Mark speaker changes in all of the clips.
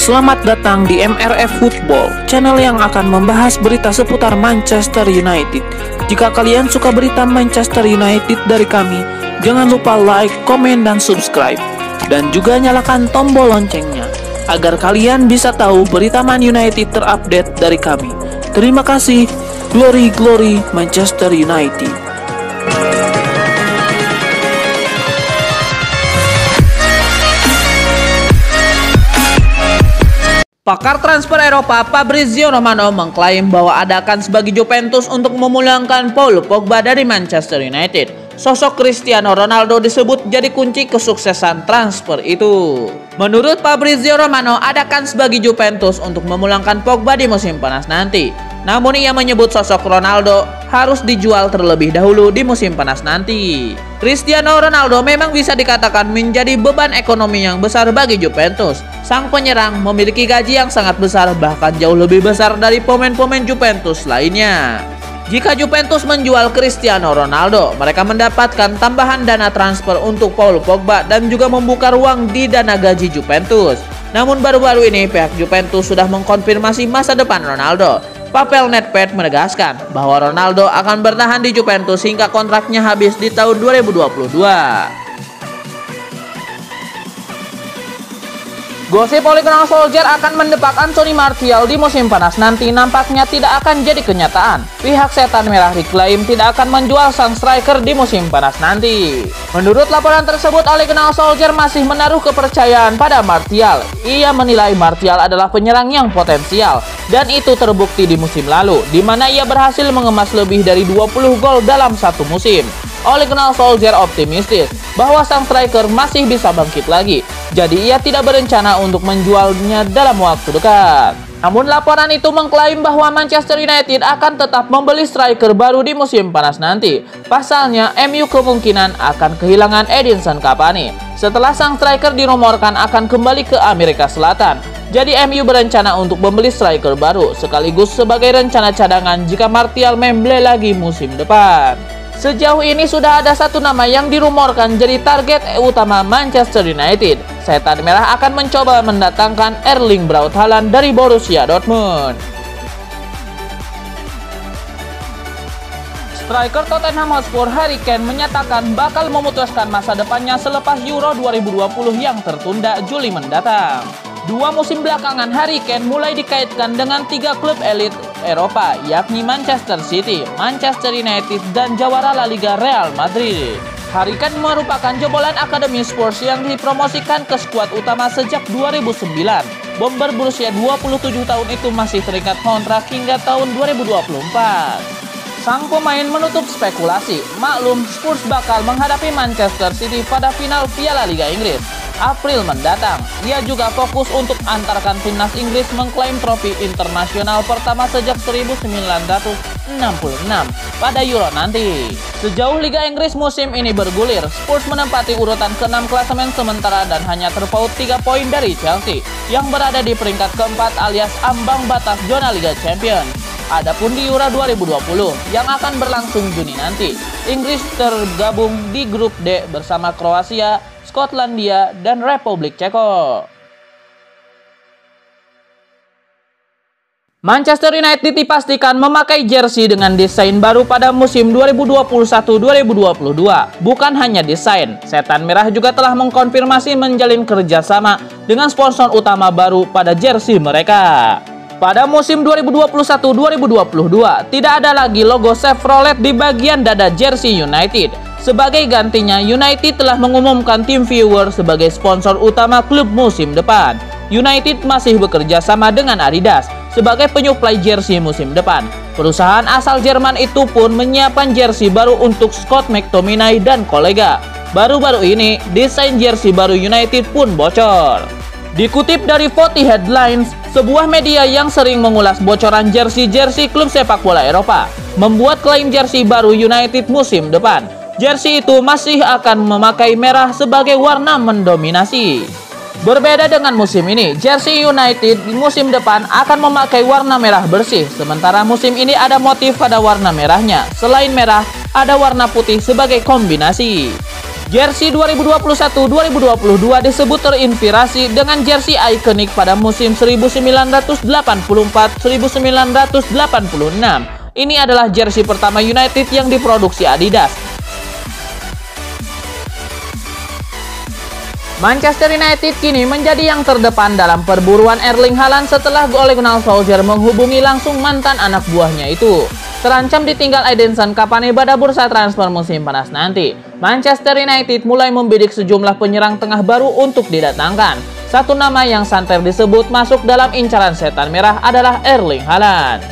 Speaker 1: Selamat datang di MRF Football, channel yang akan membahas berita seputar Manchester United. Jika kalian suka berita Manchester United dari kami, jangan lupa like, komen, dan subscribe. Dan juga nyalakan tombol loncengnya, agar kalian bisa tahu berita Man United terupdate dari kami. Terima kasih. Glory, glory Manchester United.
Speaker 2: Pakar transfer Eropa Fabrizio Romano mengklaim bahwa ada kans bagi Juventus untuk memulangkan Paul Pogba dari Manchester United. Sosok Cristiano Ronaldo disebut jadi kunci kesuksesan transfer itu. Menurut Fabrizio Romano, ada kans bagi Juventus untuk memulangkan Pogba di musim panas nanti. Namun ia menyebut sosok Ronaldo harus dijual terlebih dahulu di musim panas nanti. Cristiano Ronaldo memang bisa dikatakan menjadi beban ekonomi yang besar bagi Juventus. Sang penyerang memiliki gaji yang sangat besar, bahkan jauh lebih besar dari pemain-pemain Juventus lainnya. Jika Juventus menjual Cristiano Ronaldo, mereka mendapatkan tambahan dana transfer untuk Paul Pogba dan juga membuka ruang di dana gaji Juventus. Namun baru-baru ini pihak Juventus sudah mengkonfirmasi masa depan Ronaldo. Papel Nedved menegaskan bahwa Ronaldo akan bertahan di Juventus hingga kontraknya habis di tahun 2022. Gosip Ole Gunnar Solskjaer akan mendepak Anthony Martial di musim panas nanti nampaknya tidak akan jadi kenyataan. Pihak Setan Merah diklaim tidak akan menjual sang striker di musim panas nanti. Menurut laporan tersebut, Ole Gunnar Solskjaer masih menaruh kepercayaan pada Martial. Ia menilai Martial adalah penyerang yang potensial, dan itu terbukti di musim lalu, di mana ia berhasil mengemas lebih dari 20 gol dalam satu musim. Ole Gunnar Solskjaer optimistis bahwa sang striker masih bisa bangkit lagi, jadi ia tidak berencana untuk menjualnya dalam waktu dekat. Namun laporan itu mengklaim bahwa Manchester United akan tetap membeli striker baru di musim panas nanti. Pasalnya, MU kemungkinan akan kehilangan Edinson Cavani setelah sang striker dirumorkan akan kembali ke Amerika Selatan. Jadi MU berencana untuk membeli striker baru sekaligus sebagai rencana cadangan jika Martial membeli lagi musim depan. Sejauh ini sudah ada satu nama yang dirumorkan jadi target utama Manchester United. Setan Merah akan mencoba mendatangkan Erling Braut Haaland dari Borussia Dortmund. Striker Tottenham Hotspur Harry Kane menyatakan bakal memutuskan masa depannya selepas Euro 2020 yang tertunda Juli mendatang. 2 musim belakangan Harry Kane mulai dikaitkan dengan 3 klub elit Eropa, yakni Manchester City, Manchester United, dan jawara La Liga Real Madrid. Harry Kane merupakan jebolan Akademi Spurs yang dipromosikan ke skuad utama sejak 2009. Bomber berusia 27 tahun itu masih terikat kontrak hingga tahun 2024. Sang pemain menutup spekulasi, maklum Spurs bakal menghadapi Manchester City pada final Piala Liga Inggris April mendatang. Ia juga fokus untuk antarkan timnas Inggris mengklaim trofi internasional pertama sejak 1966 pada Euro nanti. Sejauh Liga Inggris musim ini bergulir, Spurs menempati urutan ke-6 klasemen sementara dan hanya terpaut 3 poin dari Chelsea yang berada di peringkat keempat alias ambang batas zona Liga Champions. Adapun di Euro 2020 yang akan berlangsung Juni nanti, Inggris tergabung di grup D bersama Kroasia, Skotlandia, dan Republik Ceko. Manchester United dipastikan memakai jersey dengan desain baru pada musim 2021-2022. Bukan hanya desain, Setan Merah juga telah mengkonfirmasi menjalin kerjasama dengan sponsor utama baru pada jersey mereka. Pada musim 2021-2022, tidak ada lagi logo Chevrolet di bagian dada jersey United. Sebagai gantinya, United telah mengumumkan tim viewer sebagai sponsor utama klub musim depan. United masih bekerja sama dengan Adidas sebagai penyuplai jersey musim depan. Perusahaan asal Jerman itu pun menyiapkan jersey baru untuk Scott McTominay dan kolega. Baru-baru ini, desain jersey baru United pun bocor. Dikutip dari 40 Headlines, sebuah media yang sering mengulas bocoran jersey-jersey klub sepak bola Eropa, membuat klaim jersey baru United musim depan. Jersey itu masih akan memakai merah sebagai warna mendominasi. Berbeda dengan musim ini, jersey United di musim depan akan memakai warna merah bersih, sementara musim ini ada motif pada warna merahnya. Selain merah, ada warna putih sebagai kombinasi. Jersey 2021-2022 disebut terinspirasi dengan jersey ikonik pada musim 1984-1986. Ini adalah jersey pertama United yang diproduksi Adidas. Manchester United kini menjadi yang terdepan dalam perburuan Erling Haaland setelah Ole Gunnar Solskjaer menghubungi langsung mantan anak buahnya itu. Terancam ditinggal Edinson Cavani pada bursa transfer musim panas nanti, Manchester United mulai membidik sejumlah penyerang tengah baru untuk didatangkan. Satu nama yang santer disebut masuk dalam incaran setan merah adalah Erling Haaland.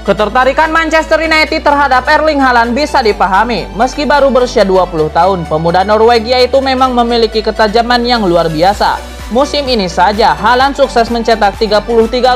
Speaker 2: Ketertarikan Manchester United terhadap Erling Haaland bisa dipahami. Meski baru berusia 20 tahun, pemuda Norwegia itu memang memiliki ketajaman yang luar biasa. Musim ini saja, Haaland sukses mencetak 33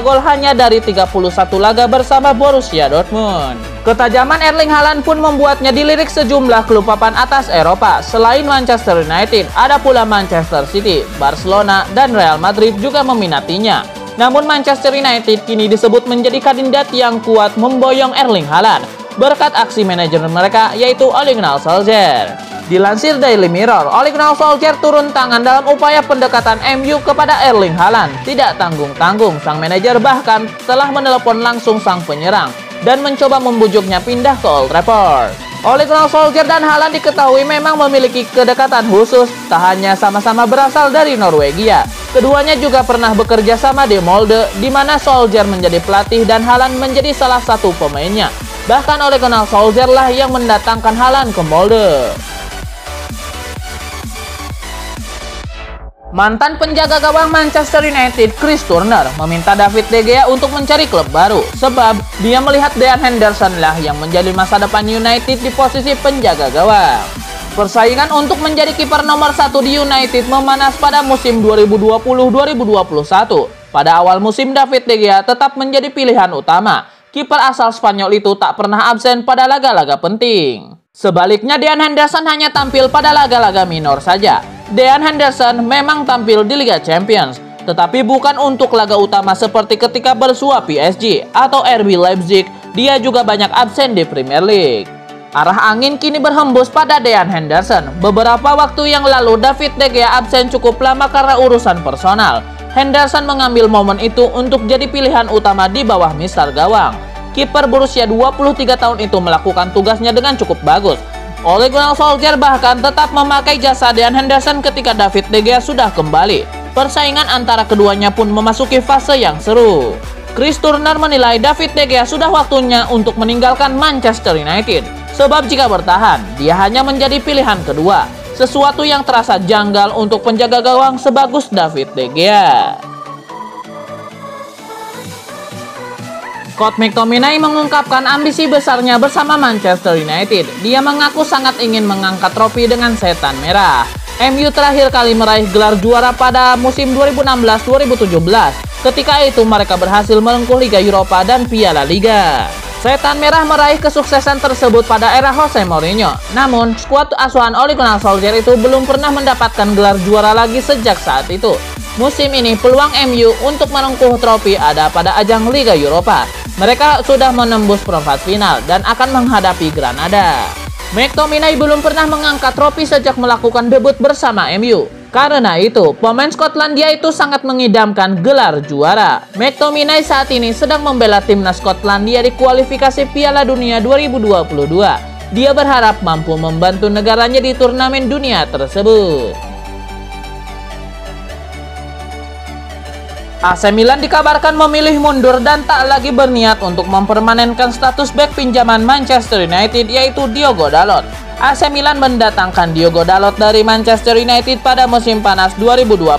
Speaker 2: gol hanya dari 31 laga bersama Borussia Dortmund. Ketajaman Erling Haaland pun membuatnya dilirik sejumlah klub papan atas Eropa. Selain Manchester United, ada pula Manchester City, Barcelona, dan Real Madrid juga meminatinya. Namun Manchester United kini disebut menjadi kandidat yang kuat memboyong Erling Haaland berkat aksi manajer mereka yaitu Ole Gunnar Solskjaer. Dilansir Daily Mirror, Ole Gunnar Solskjaer turun tangan dalam upaya pendekatan MU kepada Erling Haaland. Tidak tanggung-tanggung, sang manajer bahkan telah menelepon langsung sang penyerang dan mencoba membujuknya pindah ke Old Trafford. Ole Gunnar Solskjaer dan Haaland diketahui memang memiliki kedekatan khusus, tak hanya sama-sama berasal dari Norwegia. Keduanya juga pernah bekerja sama di Molde, di mana Solskjaer menjadi pelatih dan Haaland menjadi salah satu pemainnya. Bahkan Ole Gunnar Solskjaer lah yang mendatangkan Haaland ke Molde. Mantan penjaga gawang Manchester United, Chris Turner, meminta David De Gea untuk mencari klub baru, sebab dia melihat Dean Henderson lah yang menjadi masa depan United di posisi penjaga gawang. Persaingan untuk menjadi kiper nomor 1 di United memanas pada musim 2020-2021. Pada awal musim, David De Gea tetap menjadi pilihan utama. Kiper asal Spanyol itu tak pernah absen pada laga-laga penting. Sebaliknya, Dean Henderson hanya tampil pada laga-laga minor saja. Dean Henderson memang tampil di Liga Champions, tetapi bukan untuk laga utama seperti ketika bersua PSG atau RB Leipzig. Dia juga banyak absen di Premier League. Arah angin kini berhembus pada Dean Henderson. Beberapa waktu yang lalu David De Gea absen cukup lama karena urusan personal. Henderson mengambil momen itu untuk jadi pilihan utama di bawah mister gawang. Kiper berusia 23 tahun itu melakukan tugasnya dengan cukup bagus. Ole Gunnar Solskjaer bahkan tetap memakai jasa Dean Henderson ketika David De Gea sudah kembali. Persaingan antara keduanya pun memasuki fase yang seru. Chris Turner menilai David De Gea sudah waktunya untuk meninggalkan Manchester United. Sebab jika bertahan, dia hanya menjadi pilihan kedua. Sesuatu yang terasa janggal untuk penjaga gawang sebagus David De Gea. Coach McTominay mengungkapkan ambisi besarnya bersama Manchester United. Dia mengaku sangat ingin mengangkat trofi dengan setan merah. MU terakhir kali meraih gelar juara pada musim 2016-2017. Ketika itu mereka berhasil merengkuh Liga Eropa dan Piala Liga. Setan merah meraih kesuksesan tersebut pada era Jose Mourinho. Namun, skuad asuhan Ole Gunnar Solskjaer itu belum pernah mendapatkan gelar juara lagi sejak saat itu. Musim ini peluang MU untuk merengkuh trofi ada pada ajang Liga Eropa. Mereka sudah menembus perempat final dan akan menghadapi Granada. McTominay belum pernah mengangkat trofi sejak melakukan debut bersama MU. Karena itu, pemain Skotlandia itu sangat mengidamkan gelar juara. McTominay saat ini sedang membela timnas Skotlandia di kualifikasi Piala Dunia 2022. Dia berharap mampu membantu negaranya di turnamen dunia tersebut. AC Milan dikabarkan memilih mundur dan tak lagi berniat untuk mempermanenkan status bek pinjaman Manchester United yaitu Diogo Dalot. AC Milan mendatangkan Diogo Dalot dari Manchester United pada musim panas 2020.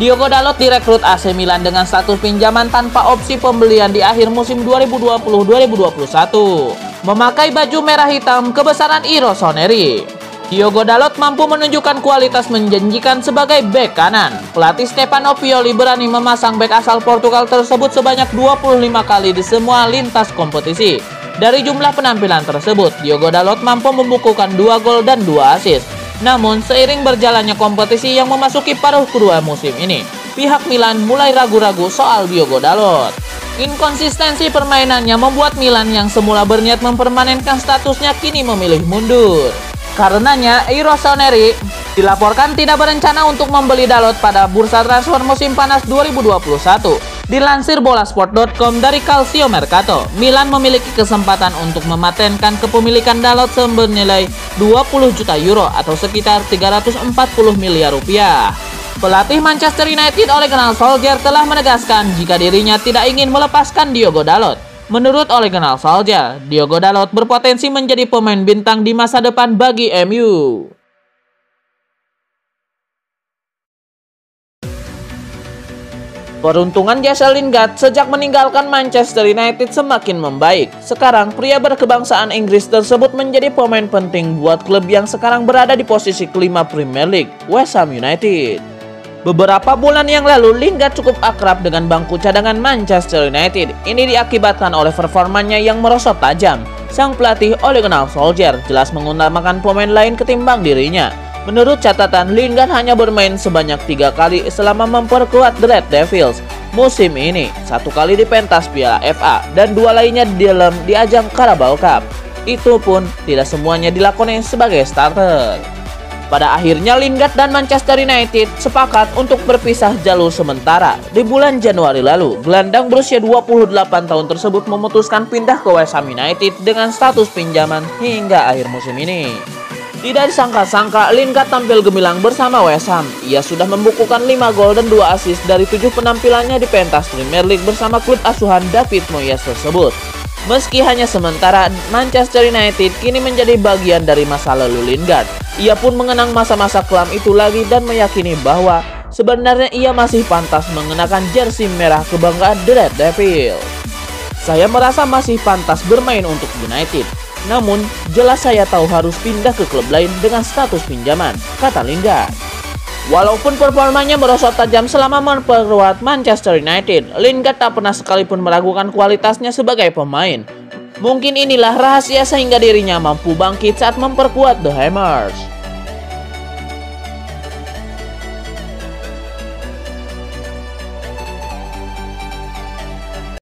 Speaker 2: Diogo Dalot direkrut AC Milan dengan status pinjaman tanpa opsi pembelian di akhir musim 2020-2021. Memakai baju merah hitam kebesaran I Rossoneri. Diogo Dalot mampu menunjukkan kualitas menjanjikan sebagai bek kanan. Pelatih Stefano Pioli berani memasang bek asal Portugal tersebut sebanyak 25 kali di semua lintas kompetisi. Dari jumlah penampilan tersebut, Diogo Dalot mampu membukukan 2 gol dan 2 assist. Namun, seiring berjalannya kompetisi yang memasuki paruh kedua musim ini, pihak Milan mulai ragu-ragu soal Diogo Dalot. Inkonsistensi permainannya membuat Milan yang semula berniat mempermanenkan statusnya kini memilih mundur. Karenanya, Rossoneri dilaporkan tidak berencana untuk membeli Dalot pada bursa transfer musim panas 2021. Dilansir bolasport.com dari Calcio Mercato, Milan memiliki kesempatan untuk mematenkan kepemilikan Dalot senilai 20 juta euro atau sekitar 340 miliar rupiah. Pelatih Manchester United Ole Gunnar Solskjaer telah menegaskan jika dirinya tidak ingin melepaskan Diogo Dalot. Menurut Ole Gunnar Solskjaer, Diogo Dalot berpotensi menjadi pemain bintang di masa depan bagi MU. Peruntungan Jesse Lingard sejak meninggalkan Manchester United semakin membaik. Sekarang, pria berkebangsaan Inggris tersebut menjadi pemain penting buat klub yang sekarang berada di posisi kelima Premier League, West Ham United. Beberapa bulan yang lalu, Lingard cukup akrab dengan bangku cadangan Manchester United. Ini diakibatkan oleh performanya yang merosot tajam. Sang pelatih Ole Gunnar Solskjaer jelas mengutamakan pemain lain ketimbang dirinya. Menurut catatan, Lingard hanya bermain sebanyak 3 kali selama memperkuat The Red Devils musim ini. 1 kali di pentas Piala FA dan 2 lainnya di ajang Carabao Cup. Itu pun tidak semuanya dilakoni sebagai starter. Pada akhirnya Lingard dan Manchester United sepakat untuk berpisah jalur sementara. Di bulan Januari lalu, gelandang berusia 28 tahun tersebut memutuskan pindah ke West Ham United dengan status pinjaman hingga akhir musim ini. Tidak disangka-sangka, Lingard tampil gemilang bersama West Ham. Ia sudah membukukan 5 gol dan 2 assist dari 7 penampilannya di pentas Premier League bersama klub asuhan David Moyes tersebut. Meski hanya sementara, Manchester United kini menjadi bagian dari masa lalu Lingard. Ia pun mengenang masa-masa kelam itu lagi dan meyakini bahwa sebenarnya ia masih pantas mengenakan jersey merah kebanggaan The Red Devils. Saya merasa masih pantas bermain untuk United. Namun, jelas saya tahu harus pindah ke klub lain dengan status pinjaman, kata Lingard. Walaupun performanya merosot tajam selama memperkuat Manchester United, Lingard tak pernah sekalipun meragukan kualitasnya sebagai pemain. Mungkin inilah rahasia sehingga dirinya mampu bangkit saat memperkuat The Hammers.